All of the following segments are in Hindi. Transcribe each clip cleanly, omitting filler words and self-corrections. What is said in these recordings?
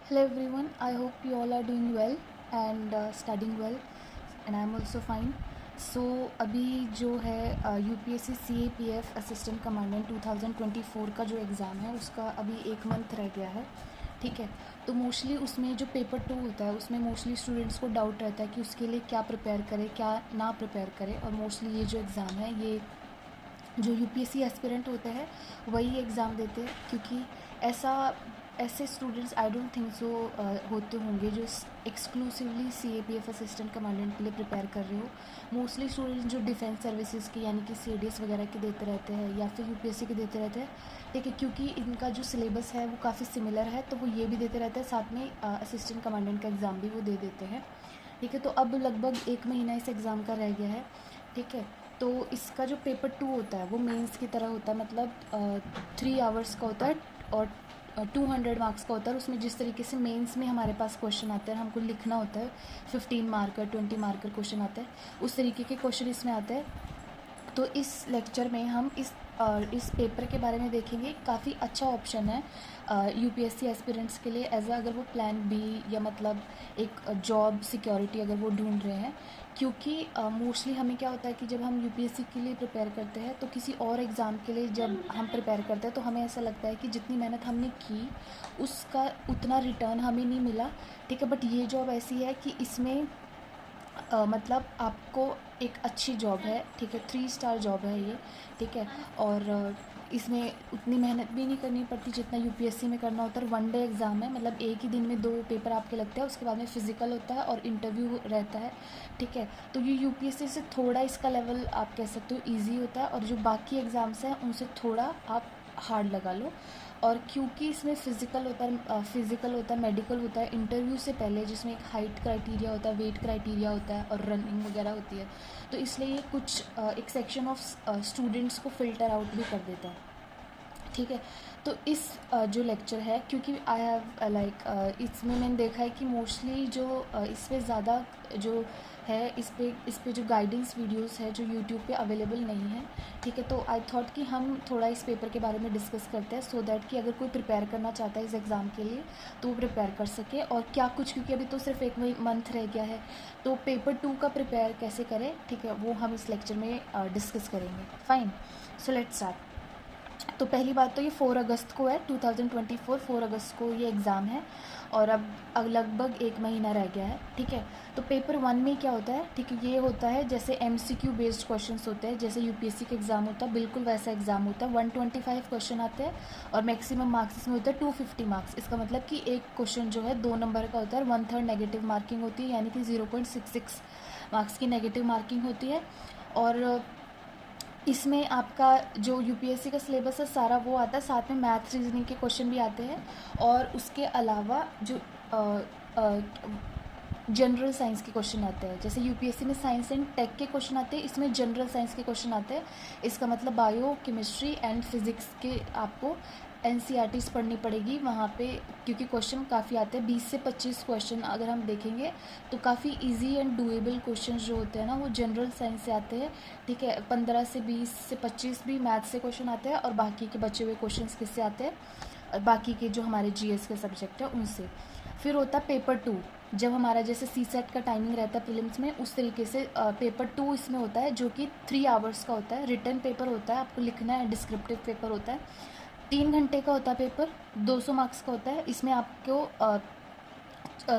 Hello everyone, I hope you all are doing well and studying well and I am also fine. So अभी जो है यूपीएससी सीएपीएफ असिस्टेंट कमांडेंट 2024 का जो एग्ज़ाम है उसका अभी 1 मंथ रह गया है, ठीक है। तो मोस्टली उसमें जो पेपर 2 होता है उसमें मोस्टली स्टूडेंट्स को डाउट रहता है कि उसके लिए क्या प्रिपेयर करें क्या ना प्रिपेयर करें। और मोस्टली ये जो एग्ज़ाम है ये जो यूपीएससी एस्पिरेंट होते हैं वही एग्ज़ाम देते हैं, क्योंकि ऐसे स्टूडेंट्स आई डोंट थिंक सो होते होंगे जो एक्सक्लूसिवली सीएपीएफ असिस्टेंट कमांडेंट के लिए प्रिपेयर कर रहे हो। मोस्टली स्टूडेंट्स जो डिफेंस सर्विसेज की यानी कि सीडीएस वगैरह के देते रहते हैं या फिर यूपीएससी के देते रहते हैं, ठीक है, क्योंकि इनका जो सिलेबस है वो काफ़ी सिमिलर है तो वो ये भी देते रहते हैं, साथ में असिस्टेंट कमांडेंट का एग्ज़ाम भी वो दे देते हैं, ठीक है। तो अब लगभग 1 महीना इस एग्ज़ाम का रह गया है, ठीक है। तो इसका जो पेपर 2 होता है वो मेंस की तरह होता है, मतलब 3 आवर्स का होता है और 200 मार्क्स का होता है। उसमें जिस तरीके से मेंस में हमारे पास क्वेश्चन आते हैं, हमको लिखना होता है, 15 मार्कर 20 मार्कर क्वेश्चन आते हैं, उस तरीके के क्वेश्चन इसमें आते हैं। तो इस लेक्चर में हम इस पेपर के बारे में देखेंगे। काफ़ी अच्छा ऑप्शन है यूपीएससी एस्पिरेंट्स के लिए अगर वो प्लान बी या मतलब एक जॉब सिक्योरिटी अगर वो ढूंढ रहे हैं, क्योंकि मोस्टली हमें क्या होता है कि जब हम यूपीएससी के लिए प्रिपेयर करते हैं तो किसी और एग्ज़ाम के लिए जब हम प्रिपेयर करते हैं तो हमें ऐसा लगता है कि जितनी मेहनत हमने की उसका उतना रिटर्न हमें नहीं मिला, ठीक है। बट ये जॉब ऐसी है कि इसमें मतलब आपको एक अच्छी जॉब है, ठीक है, 3 स्टार जॉब है ये, ठीक है। और इसमें उतनी मेहनत भी नहीं करनी पड़ती जितना यूपीएससी में करना होता है। 1 डे एग्ज़ाम है, मतलब एक ही दिन में 2 पेपर आपके लगते हैं, उसके बाद में फ़िज़िकल होता है और इंटरव्यू रहता है, ठीक है। तो ये यूपीएससी से थोड़ा इसका लेवल आप कह सकते हो ईजी होता है और जो बाकी एग्ज़ाम्स हैं उनसे थोड़ा आप हार्ड लगा लो। और क्योंकि इसमें फ़िज़िकल होता है, मेडिकल होता है इंटरव्यू से पहले, जिसमें एक हाइट क्राइटेरिया होता है, वेट क्राइटेरिया होता है और रनिंग वगैरह होती है, तो इसलिए ये कुछ एक सेक्शन ऑफ स्टूडेंट्स को फ़िल्टर आउट भी कर देता है, ठीक है। तो इस जो लेक्चर है, क्योंकि आई हैव इसमें मैंने देखा है कि मोस्टली जो इस पे ज़्यादा जो है इस पे जो गाइडेंस वीडियोस है जो यूट्यूब पे अवेलेबल नहीं है, ठीक है। तो आई थॉट कि हम थोड़ा इस पेपर के बारे में डिस्कस करते हैं सो दैट कि अगर कोई प्रिपेयर करना चाहता है इस एग्ज़ाम के लिए तो वो प्रिपेयर कर सके और क्या कुछ, क्योंकि अभी तो सिर्फ 1 मंथ रह गया है, तो पेपर 2 का प्रिपेयर कैसे करें, ठीक है, वो हम इस लेक्चर में डिस्कस करेंगे। Fine, so let's start. तो पहली बात तो ये 4 अगस्त को है, 2024 4 अगस्त को ये एग्ज़ाम है और अब लगभग 1 महीना रह गया है, ठीक है। तो पेपर 1 में क्या होता है, ठीक है, ये होता है जैसे एमसीक्यू बेस्ड क्वेश्चंस होते हैं, जैसे यूपीएससी का एग्ज़ाम होता है बिल्कुल वैसा एग्ज़ाम होता है। 125 क्वेश्चन आते हैं और मैक्सिमम मार्क्स इसमें होता है 250 मार्क्स। इसका मतलब कि एक क्वेश्चन जो है 2 नंबर का होता है और 1/3 नेगेटिव मार्किंग होती है, यानी कि 0.66 मार्क्स की नेगेटिव मार्किंग होती है। और इसमें आपका जो यूपीएससी का सिलेबस है सारा वो आता है, साथ में मैथ्स रीजनिंग के क्वेश्चन भी आते हैं और उसके अलावा जो जनरल साइंस के क्वेश्चन आते हैं। जैसे यूपीएससी में साइंस एंड टेक के क्वेश्चन आते हैं, इसमें जनरल साइंस के क्वेश्चन आते हैं। इसका मतलब बायो केमिस्ट्री एंड फिज़िक्स के आपको एनसीईआरटीज़ पढ़नी पड़ेगी वहाँ पे, क्योंकि क्वेश्चन काफ़ी आते हैं। 20 से 25 क्वेश्चन अगर हम देखेंगे तो काफ़ी इजी एंड डूएबल क्वेश्चन जो होते हैं ना वो जनरल साइंस से आते हैं, ठीक है। 15 से 20 से 25 भी मैथ्स से क्वेश्चन आते हैं और बाकी के बचे हुए क्वेश्चन किससे आते हैं, बाकी के जो हमारे जीएस के सब्जेक्ट है उनसे। फिर होता है पेपर 2, जब हमारा जैसे सी सेट का टाइमिंग रहता है प्रीलिम्स में, उस तरीके से पेपर 2 इसमें होता है जो कि 3 आवर्स का होता है। रिटन पेपर होता है, आपको लिखना है, डिस्क्रिप्टिव पेपर होता है, 3 घंटे का होता है पेपर, 200 मार्क्स का होता है। इसमें आपको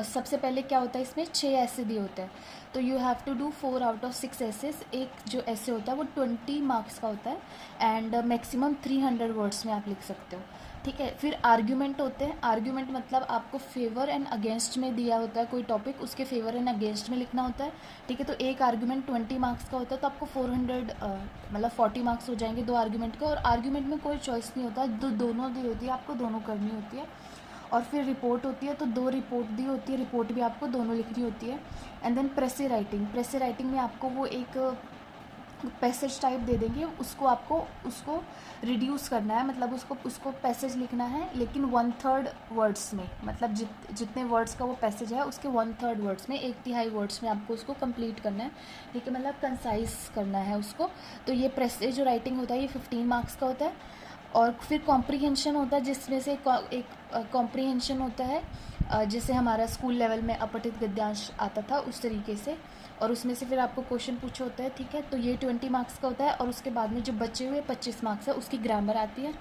सबसे पहले क्या होता है, इसमें 6 ऐसे दिए होते हैं, तो you have to do 4 out of 6 essays. एक जो ऐसे होता है वो 20 मार्क्स का होता है एंड मैक्सिमम 300 वर्ड्स में आप लिख सकते हो, ठीक है। फिर आर्ग्यूमेंट होते हैं। आर्ग्यूमेंट मतलब आपको फेवर एंड अगेंस्ट में दिया होता है कोई टॉपिक, उसके फेवर एंड अगेंस्ट में लिखना होता है, ठीक है। तो एक आर्ग्यूमेंट 20 मार्क्स का होता है, तो आपको 400 मतलब 40 मार्क्स हो जाएंगे 2 आर्ग्यूमेंट के। और आर्ग्यूमेंट में कोई चॉइस नहीं होता, दोनों दी होती है, आपको दोनों करनी होती है। और फिर रिपोर्ट होती है, तो 2 रिपोर्ट दी होती है, रिपोर्ट भी आपको दोनों लिखनी होती है। एंड देन प्रेसे राइटिंग में आपको वो एक पैसेज टाइप दे देंगे, उसको रिड्यूस करना है, मतलब उसको पैसेज लिखना है लेकिन 1/3 वर्ड्स में, मतलब जितने वर्ड्स का वो पैसेज है उसके 1/3 वर्ड्स में, 1/3 वर्ड्स में आपको उसको कंप्लीट करना है, ठीक है, मतलब कंसाइज करना है उसको। तो ये प्रेसेज जो राइटिंग होता है ये 15 मार्क्स का होता है। और फिर कॉम्प्रीहेंशन होता है, जिसमें से एक कॉम्प्रीहेंशन होता है जैसे हमारा स्कूल लेवल में अपठित गद्यांश आता था उस तरीके से, और उसमें से फिर आपको क्वेश्चन पूछा होता है, ठीक है। तो ये 20 मार्क्स का होता है, और उसके बाद में जो बचे हुए 25 मार्क्स है उसकी ग्रामर आती है,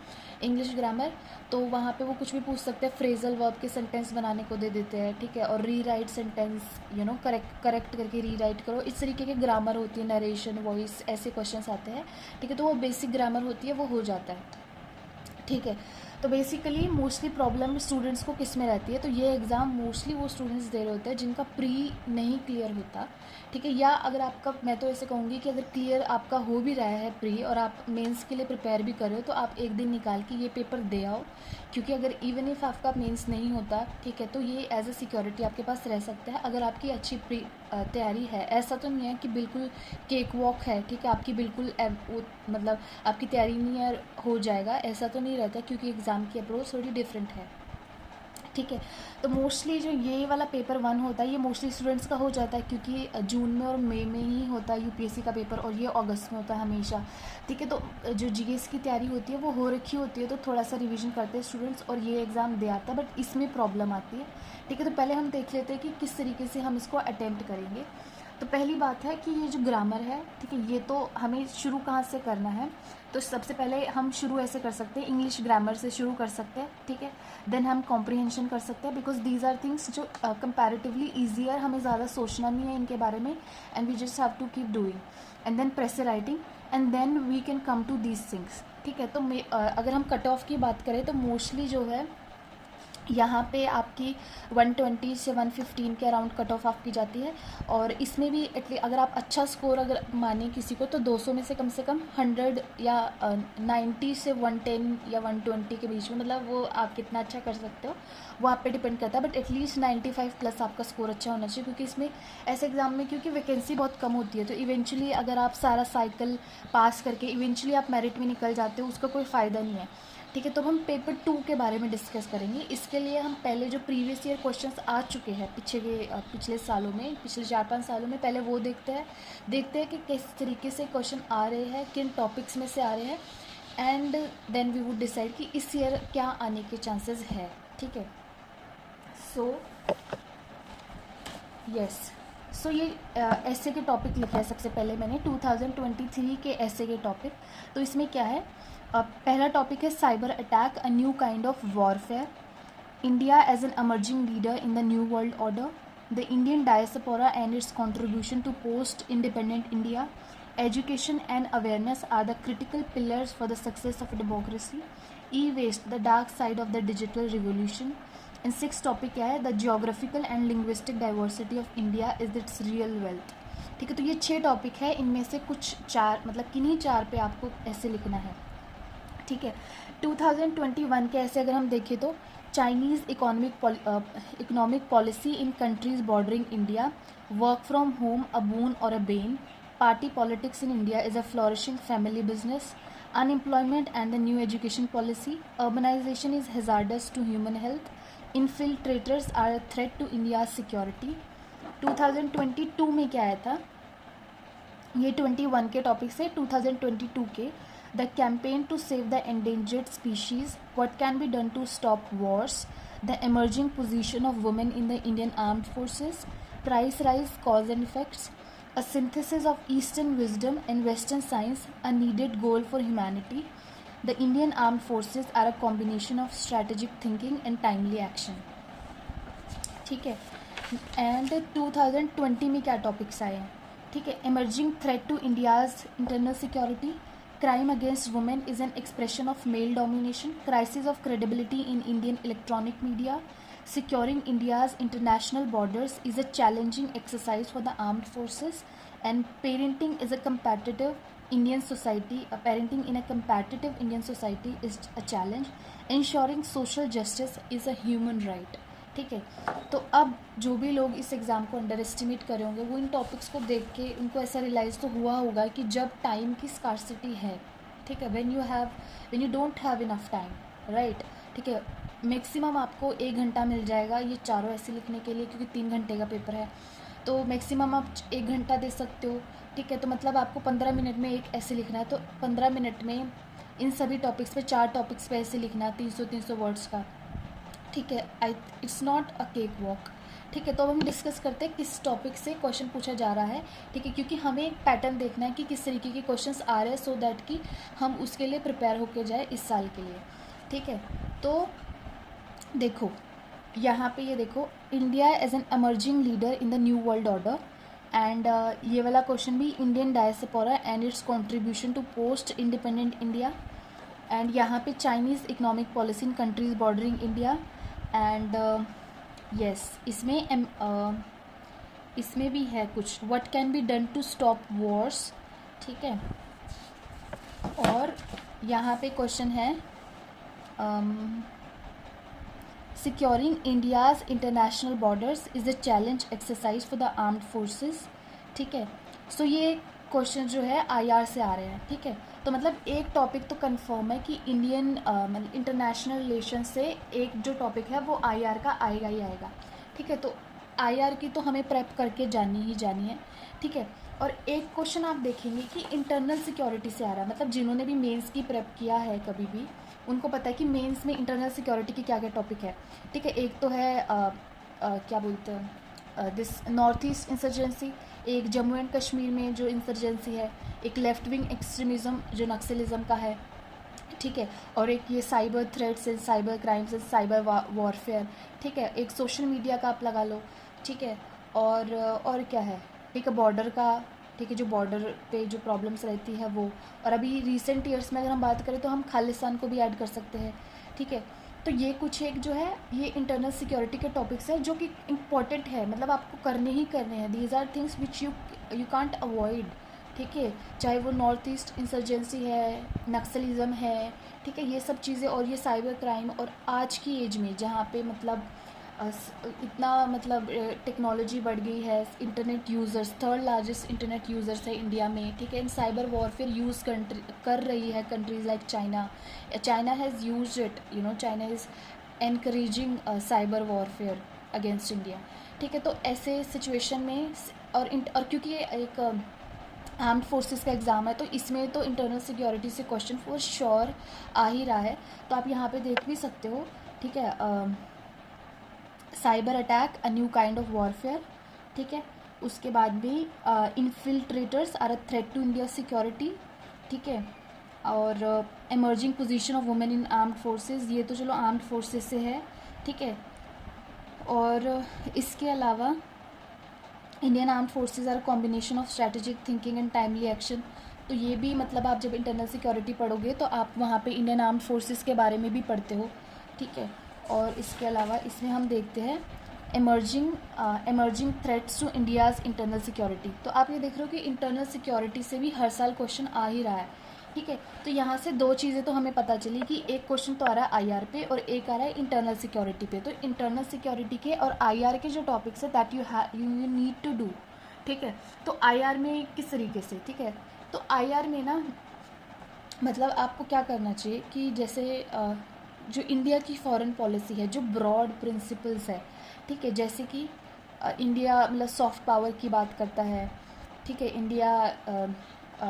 इंग्लिश ग्रामर। तो वहाँ पे वो कुछ भी पूछ सकते हैं, फ्रेजल वर्ब के सेंटेंस बनाने को दे देते हैं, ठीक है। और री राइट सेंटेंस, करेक्ट करके री राइट करो, इस तरीके की ग्रामर होती है, नरेशन, वॉइस, ऐसे क्वेश्चंस आते हैं, ठीक है। तो वो बेसिक ग्रामर होती है, वो हो जाता है, ठीक है। तो बेसिकली मोस्टली प्रॉब्लम स्टूडेंट्स को किस में रहती है, तो ये एग्ज़ाम मोस्टली वो स्टूडेंट्स दे रहे होते हैं जिनका प्री नहीं क्लियर होता, ठीक है। या अगर आपका, मैं तो ऐसे कहूँगी कि अगर क्लियर आपका हो भी रहा है प्री और आप मेंस के लिए प्रिपेयर भी कर रहे हो, तो आप एक दिन निकाल के ये पेपर दे आओ, क्योंकि अगर इवन इफ़ आपका मेंस नहीं होता, ठीक है, तो ये एज अ सिक्योरिटी आपके पास रह सकता है अगर आपकी अच्छी प्री तैयारी है। ऐसा तो नहीं है कि बिल्कुल केक वॉक है, ठीक है, आपकी बिल्कुल मतलब आपकी तैयारी नहीं है हो जाएगा, ऐसा तो नहीं रहता, क्योंकि एग्ज़ाम की अप्रोच थोड़ी डिफरेंट है, ठीक है। तो मोस्टली जो ये वाला पेपर 1 होता है, ये मोस्टली स्टूडेंट्स का हो जाता है, क्योंकि जून में और मई में ही होता है यूपीएससी का पेपर, और ये अगस्त में होता है हमेशा, ठीक है। तो जो जीएस की तैयारी होती है वो हो रखी होती है, तो थोड़ा सा रिवीजन करते हैं स्टूडेंट्स और ये एग्ज़ाम दे आता है, बट इसमें प्रॉब्लम आती है, ठीक है। तो पहले हम देख लेते हैं कि किस तरीके से हम इसको अटैम्प्ट करेंगे। तो पहली बात है कि ये जो ग्रामर है, ठीक है, ये तो हमें शुरू कहाँ से करना है, तो सबसे पहले हम शुरू ऐसे कर सकते हैं, इंग्लिश ग्रामर से शुरू कर सकते हैं, ठीक है। देन हम कॉम्प्रीहेंशन कर सकते हैं, बिकॉज दीज आर थिंग्स जो कंपैरेटिवली ईजियर, हमें ज़्यादा सोचना नहीं है इनके बारे में, and we just have to keep doing, and then pressure writing, and then we can come to these things, ठीक है। तो अगर हम कट ऑफ की बात करें तो मोस्टली जो है यहाँ पे आपकी 120 से 115 के अराउंड कट ऑफ आपकी जाती है, और इसमें भी एटलीस्ट अगर आप अच्छा स्कोर अगर माने किसी को, तो 200 में से कम 100 या 90 से 110 या 120 के बीच में, मतलब वो आप कितना अच्छा कर सकते हो वो आप पे डिपेंड करता है, बट एटलीस्ट 95 प्लस आपका स्कोर अच्छा होना चाहिए, क्योंकि इसमें ऐसे एग्ज़ाम में क्योंकि वैकेंसी बहुत कम होती है, तो इवेंचुअली अगर आप सारा साइकिल पास करके इवेंचुअली आप मेरिट में निकल जाते हो, उसका कोई फ़ायदा नहीं है, ठीक है। तो हम पेपर 2 के बारे में डिस्कस करेंगे। इसके लिए हम पहले जो प्रीवियस ईयर क्वेश्चंस आ चुके हैं पिछले सालों में, पिछले 4-5 सालों में, पहले वो देखते हैं कि किस तरीके से क्वेश्चन आ रहे हैं, किन टॉपिक्स में से आ रहे हैं, and then we would decide कि इस ईयर क्या आने के चांसेस है, ठीक है। सो यस, सो ये ऐसे के टॉपिक लिखे हैं सबसे पहले मैंने 2023 के ऐसे के टॉपिक। तो इसमें क्या है, पहला टॉपिक है cyber attack, a new kind of warfare, India as an emerging leader in the new world order, the Indian diaspora and its contribution to post independent India, education and awareness are the critical pillars for the success of democracy, e-waste, the dark side of the digital revolution, and 6 topic क्या है, the geographical and linguistic diversity of India is it's real wealth, ठीक है। तो ये 6 टॉपिक है, इनमें से कुछ 4 मतलब किन्हीं 4 पे आपको ऐसे लिखना है, ठीक है। 2021 के ऐसे अगर हम देखें तो Chinese economic policy in countries bordering India, work from home a boon और a bane, party politics in India is a flourishing family business, unemployment and the new education policy, urbanization is hazardous to human health, infiltrators are a threat to India's security। 2022 में क्या आया था, ये 21 के टॉपिक से 2022 के, the campaign to save the endangered species, what can be done to stop wars, the emerging position of women in the Indian armed forces, price rise, cause and effects, a synthesis of Eastern wisdom and Western science, a needed goal for humanity, the Indian armed forces are a combination of strategic thinking and timely action, ठीक है। एंड 2020 में क्या टॉपिक्स आए हैं, ठीक है, emerging threat to India's internal security, crime against women is an expression of male domination, crisis of credibility in Indian electronic media, securing India's international borders is a challenging exercise for the armed forces, and parenting in a competitive Indian society is a challenge, ensuring social justice is a human right, ठीक है। तो अब जो भी लोग इस एग्ज़ाम को अंडर एस्टिमेट करे होंगे, वो इन टॉपिक्स को देख के उनको ऐसा रियलाइज़ तो हुआ होगा कि जब टाइम की स्कार्सिटी है, ठीक है, when you don't have enough time, right, ठीक है, मैक्सिमम आपको 1 घंटा मिल जाएगा ये चारों ऐसे लिखने के लिए, क्योंकि 3 घंटे का पेपर है, तो मैक्सिमम आप 1 घंटा दे सकते हो, ठीक है। तो मतलब आपको 15 मिनट में एक ऐसे लिखना है, तो 15 मिनट में इन सभी टॉपिक्स पे 4 टॉपिक्स पे ऐसे लिखना 300-300 वर्ड्स का, ठीक है। It's not a cake walk, ठीक है। तो अब हम डिस्कस करते हैं किस टॉपिक से क्वेश्चन पूछा जा रहा है, ठीक है, क्योंकि हमें एक पैटर्न देखना है कि किस तरीके के क्वेश्चंस आ रहे हैं, सो दैट कि हम उसके लिए प्रिपेयर होकर जाए इस साल के लिए, ठीक है। तो देखो यहाँ पे ये देखो, India as an emerging leader in the new world order, and ये वाला क्वेश्चन भी Indian diaspora and its contribution to post independent India, and यहाँ पे Chinese economic policy in countries bordering India, and yes इसमें भी है कुछ, what can be done to stop wars, ठीक है। और यहाँ पे क्वेश्चन है securing India's international borders is a challenge exercise for the armed forces, ठीक है। सो ये क्वेश्चन जो है आईआर से आ रहे हैं, ठीक है। तो मतलब एक टॉपिक तो कंफर्म है कि इंडियन मतलब इंटरनेशनल रिलेशन से एक जो टॉपिक है वो आईआर का आएगा ही आएगा, ठीक है। तो आईआर की तो हमें प्रेप करके जानी ही जानी है, ठीक है। और एक क्वेश्चन आप देखेंगे कि इंटरनल सिक्योरिटी से आ रहा है, मतलब जिन्होंने भी मेंस की प्रेप किया है कभी भी, उनको पता है कि मेंस में इंटरनल सिक्योरिटी की क्या क्या टॉपिक है, ठीक है। एक तो है क्या बोलते हैं दिस नॉर्थ ईस्ट इंसर्जेंसी, एक जम्मू एंड कश्मीर में जो इंसर्जेंसी है, एक लेफ्ट विंग एक्सट्रीमिज़म जो नक्सलिज़म का है, ठीक है। और एक ये cyber threats and cyber crimes and cyber warfare, ठीक है। एक सोशल मीडिया का आप लगा लो, ठीक है। और क्या है, ठीक है, बॉर्डर का, ठीक है, जो बॉर्डर पे जो प्रॉब्लम्स रहती है वो, और अभी रिसेंट ईयर्स में अगर हम बात करें तो हम खालिस्तान को भी ऐड कर सकते हैं, ठीक है। तो ये कुछ एक जो है ये इंटरनल सिक्योरिटी के टॉपिक्स हैं जो कि इम्पॉर्टेंट है, मतलब आपको करने ही करने हैं। These are things which you can't avoid, ठीक है। चाहे वो नॉर्थ ईस्ट इंसर्जेंसी है, नक्सलिज़म है, ठीक है, ये सब चीज़ें, और ये साइबर क्राइम, और आज की एज में जहाँ पे मतलब इतना मतलब टेक्नोलॉजी बढ़ गई है, internet users third largest internet users है इंडिया में, ठीक है। इन साइबर वॉरफेयर यूज़ कर रही है countries like China has used it, you know, China is encouraging cyber warfare against India, ठीक है। तो ऐसे सिचुएशन में और क्योंकि ये एक आर्म्ड फोर्सेस का एग्ज़ाम है, तो इसमें तो इंटरनल सिक्योरिटी से क्वेश्चन फॉर श्योर आ ही रहा है। तो आप यहाँ पे देख भी सकते हो, ठीक है, cyber attack a new kind of warfare, ठीक है। उसके बाद भी infiltrators are a threat to India security, ठीक है। और emerging position of women in armed forces, ये तो चलो आर्म्ड फोर्सेस से है, ठीक है। और इसके अलावा Indian armed forces are combination of strategic thinking and timely action, तो ये भी मतलब आप जब इंटरनल सिक्योरिटी पढ़ोगे तो आप वहाँ पे इंडियन आर्म्ड फोर्सेस के बारे में भी पढ़ते हो, ठीक है। और इसके अलावा इसमें हम देखते हैं emerging threats to India's internal security. तो आप ये देख रहे हो कि इंटरनल सिक्योरिटी से भी हर साल क्वेश्चन आ ही रहा है, ठीक है। तो यहाँ से दो चीज़ें तो हमें पता चली कि एक क्वेश्चन तो आ रहा है आईआर पे और एक आ रहा है इंटरनल सिक्योरिटी पे। तो इंटरनल सिक्योरिटी के और आईआर के जो टॉपिक्स है that you need to do, ठीक है। तो आईआर में किस तरीके से, ठीक है, तो आईआर में ना मतलब आपको क्या करना चाहिए कि जैसे जो इंडिया की फॉरेन पॉलिसी है, जो ब्रॉड प्रिंसिपल्स है, ठीक है, जैसे कि इंडिया मतलब सॉफ्ट पावर की बात करता है, ठीक है, इंडिया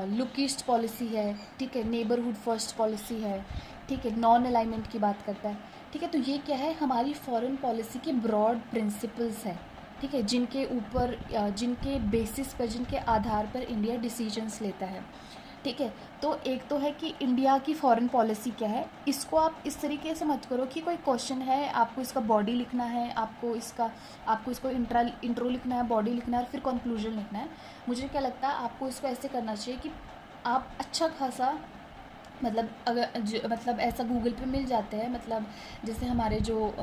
लुक ईस्ट पॉलिसी है, ठीक है, नेबरहुड फर्स्ट पॉलिसी है, ठीक है, नॉन अलाइनमेंट की बात करता है, ठीक है। तो ये क्या है, हमारी फॉरेन पॉलिसी के ब्रॉड प्रिंसिपल्स हैं, ठीक है, जिनके ऊपर जिनके बेसिस पर, जिनके आधार पर इंडिया डिसीजंस लेता है, ठीक है। तो एक तो है कि इंडिया की फॉरेन पॉलिसी क्या है, इसको आप इस तरीके से मत करो कि कोई क्वेश्चन है, आपको इसका बॉडी लिखना है, आपको इसको इंट्रो लिखना है, बॉडी लिखना है और फिर कंक्लूजन लिखना है। मुझे क्या लगता है आपको इसको ऐसे करना चाहिए कि आप अच्छा खासा मतलब मतलब ऐसा गूगल पे मिल जाते हैं, मतलब जैसे हमारे जो